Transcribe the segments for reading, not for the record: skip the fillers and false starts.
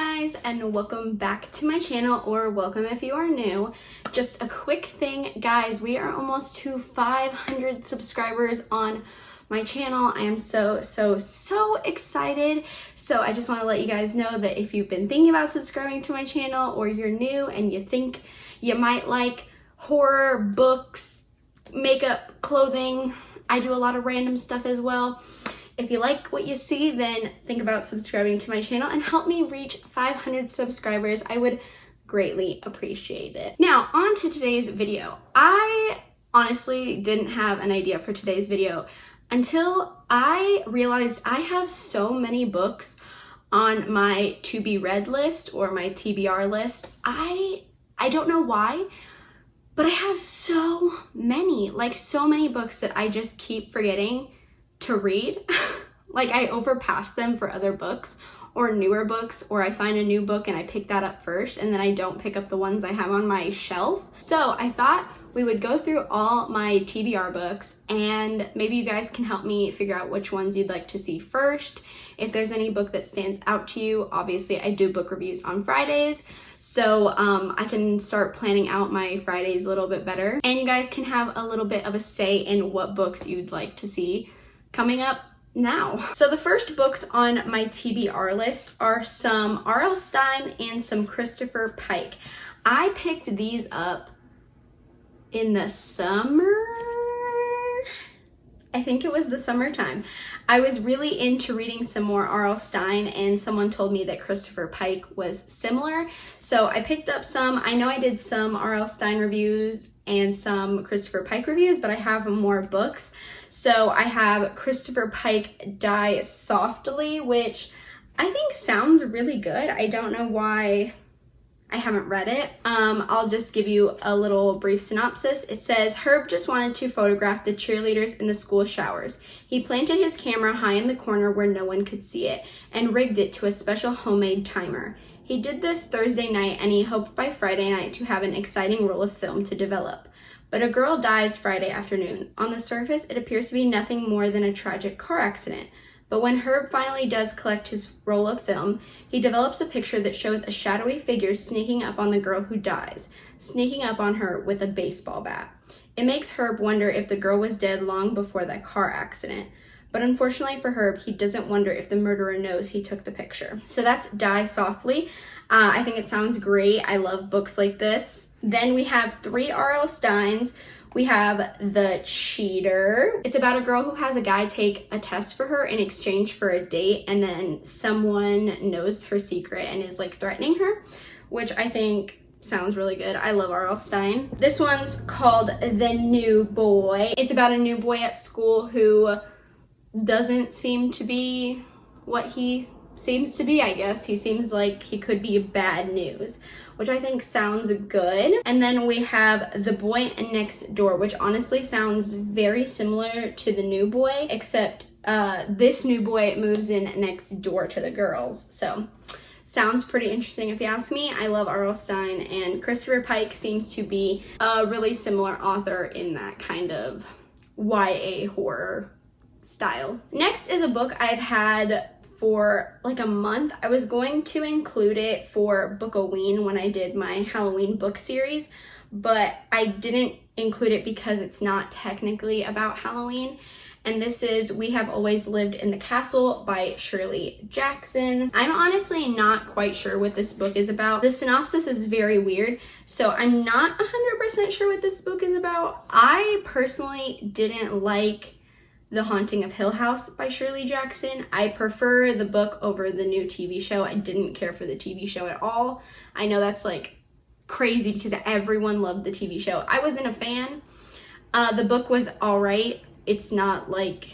guys, and welcome back to my channel, or welcome if you are new. Just a quick thing, guys, we are almost to 500 subscribers on my channel. I am so excited. So I just want to let you guys know that if you've been thinking about subscribing to my channel, or you're new and you think you might like horror, books, makeup, clothing, I do a lot of random stuff as well. If you like what you see, then think about subscribing to my channel and help me reach 500 subscribers. I would greatly appreciate it. Now, on to today's video. I honestly didn't have an idea for today's video until I realized I have so many books on my to be read list or my TBR list. I don't know why, but I have so many books that I just keep forgetting to read. Like, I overpass them for other books or newer books, or I find a new book and I pick that up first and then I don't pick up the ones I have on my shelf. So I thought we would go through all my TBR books and maybe you guys can help me figure out which ones you'd like to see first. If there's any book that stands out to you, obviously I do book reviews on Fridays, so I can start planning out my Fridays a little bit better. And you guys can have a little bit of a say in what books you'd like to see coming up now. So the first books on my TBR list are some R.L. Stine and some Christopher Pike. I picked these up in the summer. I think it was the summertime. I was really into reading some more R.L. Stine, and someone told me that Christopher Pike was similar. So I picked up some. I know I did some R.L. Stine reviews and some Christopher Pike reviews, but I have more books. So I have Christopher Pike Die Softly, which I think sounds really good. I don't know why I haven't read it. I'll just give you a little brief synopsis. It says, Herb just wanted to photograph the cheerleaders in the school showers. He planted his camera high in the corner where no one could see it and rigged it to a special homemade timer. He did this Thursday night and he hoped by Friday night to have an exciting roll of film to develop. But a girl dies Friday afternoon. On the surface, it appears to be nothing more than a tragic car accident. But when Herb finally does collect his roll of film, he develops a picture that shows a shadowy figure sneaking up on the girl who dies, sneaking up on her with a baseball bat. It makes Herb wonder if the girl was dead long before that car accident. But unfortunately for Herb, he doesn't wonder if the murderer knows he took the picture. So that's Die Softly. I think it sounds great. I love books like this. Then we have 3 R.L. Stines. We have The Cheater. It's about a girl who has a guy take a test for her in exchange for a date, and then someone knows her secret and is like threatening her, which I think sounds really good. I love R.L. Stine. This one's called The New Boy. It's about a new boy at school who doesn't seem to be what he seems to be, I guess. He seems like he could be bad news, which I think sounds good. And then we have The Boy Next Door, which honestly sounds very similar to The New Boy, except this new boy moves in next door to the girls. So sounds pretty interesting if you ask me. I love R.L. Stine, and Christopher Pike seems to be a really similar author in that kind of YA horror style. Next is a book I've had for like a month. I was going to include it for Bookoween when I did my Halloween book series, but I didn't include it because it's not technically about Halloween. And this is We Have Always Lived in the Castle by Shirley Jackson. I'm honestly not quite sure what this book is about. The synopsis is very weird, so I'm not 100% sure what this book is about. I personally didn't like The Haunting of Hill House by Shirley Jackson. I prefer the book over the new TV show. I didn't care for the TV show at all. I know that's like crazy because everyone loved the TV show. I wasn't a fan. The book was all right. It's not like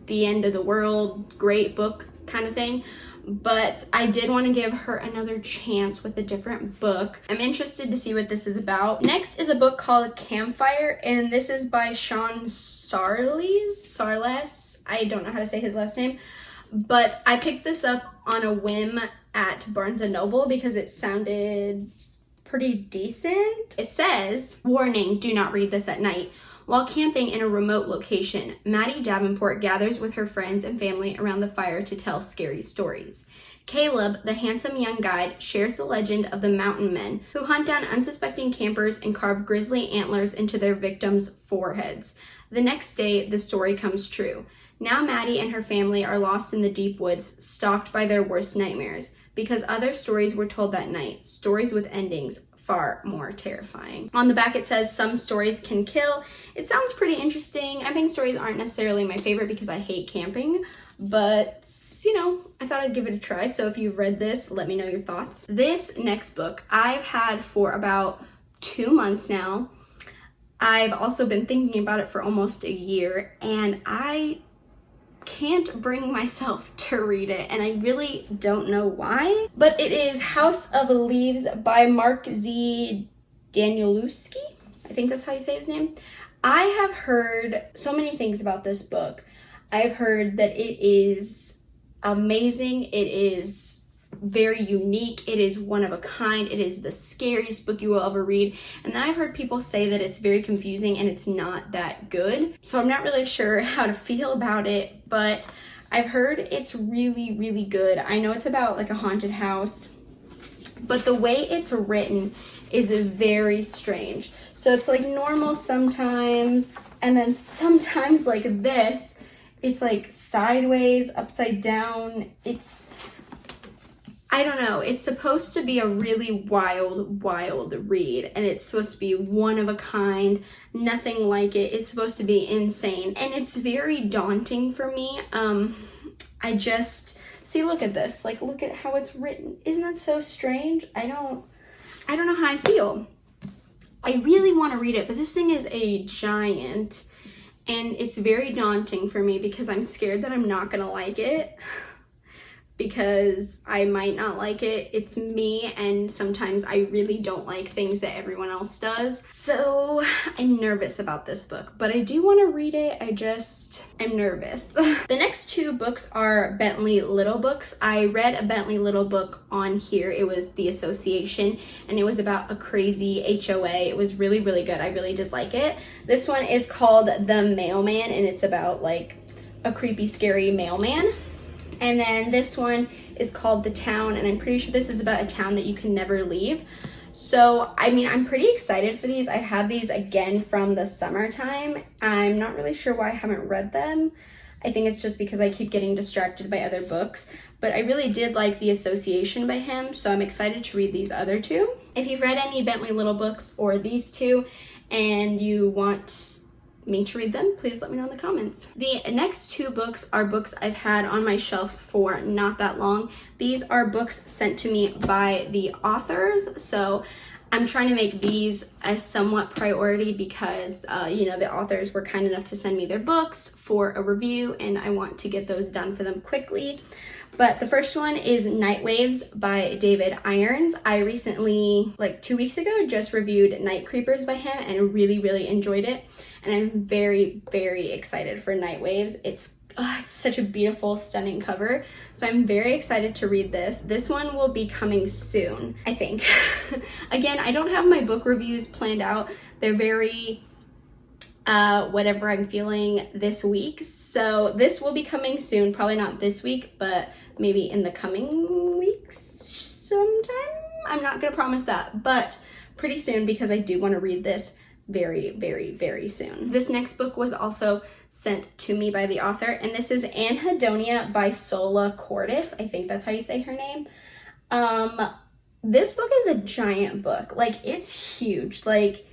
the end of the world, great book kind of thing, but I did want to give her another chance with a different book. I'm interested to see what this is about. Next is a book called Campfire, and this is by Sean Sarles. I don't know how to say his last name, but I picked this up on a whim at Barnes & Noble because it sounded pretty decent. It says, warning, do not read this at night. While camping in a remote location, Maddie Davenport gathers with her friends and family around the fire to tell scary stories. Caleb, the handsome young guide, shares the legend of the mountain men who hunt down unsuspecting campers and carve grisly antlers into their victims' foreheads. The next day, the story comes true. Now Maddie and her family are lost in the deep woods, stalked by their worst nightmares, because other stories were told that night, stories with endings far more terrifying. On the back it says, some stories can kill. It sounds pretty interesting. Camping stories aren't necessarily my favorite because I hate camping, but you know, I thought I'd give it a try. So if you've read this, let me know your thoughts. This next book I've had for about 2 months now. I've also been thinking about it for almost a year, and I can't bring myself to read it, and I really don't know why. But it is House of Leaves by Mark Z. Danielewski. I think that's how you say his name. I have heard so many things about this book. I've heard that it is amazing. It is very unique. It is one of a kind. It is the scariest book you will ever read. And then I've heard people say that it's very confusing and it's not that good. So I'm not really sure how to feel about it, but I've heard it's really, really good. I know it's about like a haunted house, but the way it's written is very strange. So it's like normal sometimes, and then sometimes like this, it's like sideways, upside down. I don't know, it's supposed to be a really wild read, and it's supposed to be one of a kind, nothing like it. It's supposed to be insane, and it's very daunting for me. I just, see, look at this, like, look at how it's written. Isn't that so strange? I don't know how I feel. I really want to read it, but this thing is a giant, and it's very daunting for me because I'm scared that I'm not gonna like it. Because I might not like it. It's me, and sometimes I really don't like things that everyone else does. So I'm nervous about this book, but I do want to read it. I'm nervous. The next 2 books are Bentley Little books. I read a Bentley Little book on here. It was The Association, and it was about a crazy HOA. It was really, really good. I really did like it. This one is called The Mailman, and it's about like a creepy, scary mailman. And then this one is called The Town, and I'm pretty sure this is about a town that you can never leave. So, I mean, I'm pretty excited for these. I had these again from the summertime. I'm not really sure why I haven't read them. I think it's just because I keep getting distracted by other books. But I really did like The Association by him, so I'm excited to read these other 2. If you've read any Bentley Little books or these 2, and you want me to read them, please let me know in the comments. The next 2 books are books I've had on my shelf for not that long. These are books sent to me by the authors, so I'm trying to make these a somewhat priority because you know, the authors were kind enough to send me their books for a review, and I want to get those done for them quickly. But the first one is Night Waves by David Irons. I recently, like 2 weeks ago, just reviewed Night Creepers by him and really, really enjoyed it. And I'm very, very excited for Night Waves. It's such a beautiful, stunning cover. So I'm very excited to read this. This one will be coming soon, I think. Again, I don't have my book reviews planned out. They're very whatever I'm feeling this week. So this will be coming soon. Probably not this week, but maybe in the coming weeks sometime. I'm not gonna promise that, but pretty soon, because I do want to read this very, very, very soon. This next book was also sent to me by the author, and this is Anhedonia by Sola Cordis. I think that's how you say her name. This book is a giant book. Like, it's huge. Like,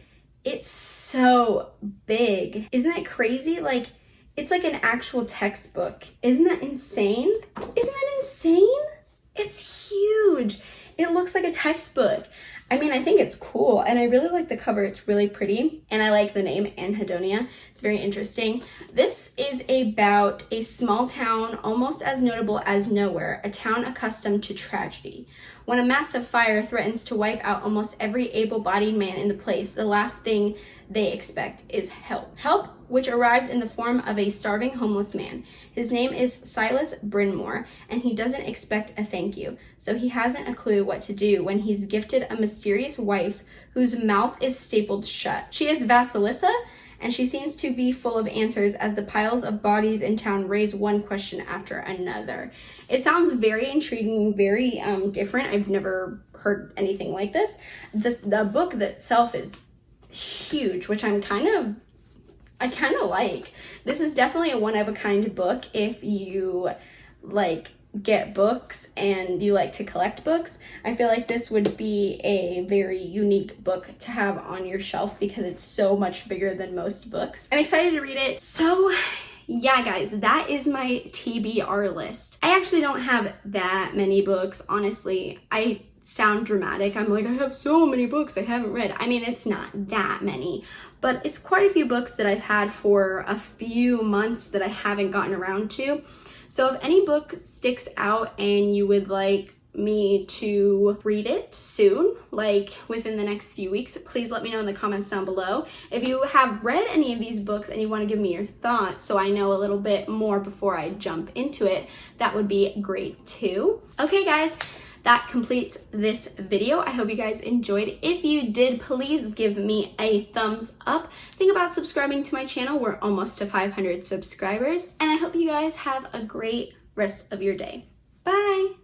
it's so big. Isn't it crazy? Like, it's like an actual textbook. Isn't that insane? Isn't that insane? It's huge. It looks like a textbook. I mean, I think it's cool, and I really like the cover. It's really pretty, and I like the name, Anhedonia. It's very interesting. This is about a small town almost as notable as nowhere, a town accustomed to tragedy. When a massive fire threatens to wipe out almost every able-bodied man in the place, the last thing they expect is help. Help, which arrives in the form of a starving homeless man. His name is Silas Brynmore, and he doesn't expect a thank you, so he hasn't a clue what to do when he's gifted a mysterious wife whose mouth is stapled shut. She is Vasilissa, and she seems to be full of answers as the piles of bodies in town raise one question after another. It sounds very intriguing, very different. I've never heard anything like this. The book itself is huge, which I kind of like. This is definitely a one-of-a-kind book if you like get books and you like to collect books. I feel like this would be a very unique book to have on your shelf because it's so much bigger than most books. I'm excited to read it. So yeah, guys, that is my TBR list. I actually don't have that many books, honestly. I sound dramatic. I'm like, I have so many books I haven't read. I mean, it's not that many, but it's quite a few books that I've had for a few months that I haven't gotten around to. So if any book sticks out and you would like me to read it soon, like within the next few weeks, please let me know in the comments down below. If you have read any of these books and you want to give me your thoughts so I know a little bit more before I jump into it, that would be great too. Okay guys, that completes this video. I hope you guys enjoyed. If you did, please give me a thumbs up. Think about subscribing to my channel. We're almost to 500 subscribers, and I hope you guys have a great rest of your day. Bye!